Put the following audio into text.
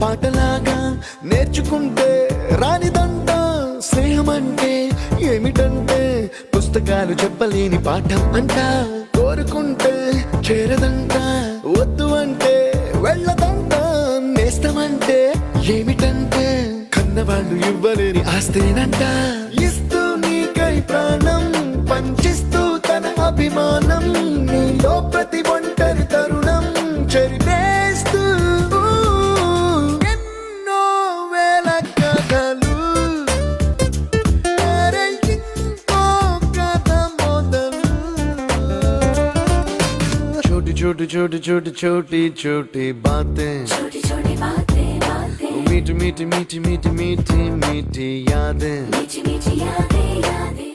పాటలాగా నేర్చుకుంటే రానిదంట స్నేహం అంటే ఏమిటంటే పుస్తకాలు చెప్పలేని పాఠం అంట కోరుకుంటే చేరదంట వద్దు అంటే వెళ్ళదంట నేస్తమంటే ఏమిటంటే కన్నవాళ్ళు ఇవ్వలేని ఆస్తేనంట ఇస్తూ నీకై ప్రాణం పంచిస్తూ తన అభిమానం నీలో ప్రతి ఒంటరి తరుణం చెరిపేస్తూ ఎన్నో వేల కథలు అరే ఇంకో కథ మొదలు छोटी छोटी छोटी छोटी छोटी छोटी बातें छोटी छोटी बातें बातें मीठी मीठी मीठी मीठी मीठी मीठी यादें मीठी मीठी यादें यादें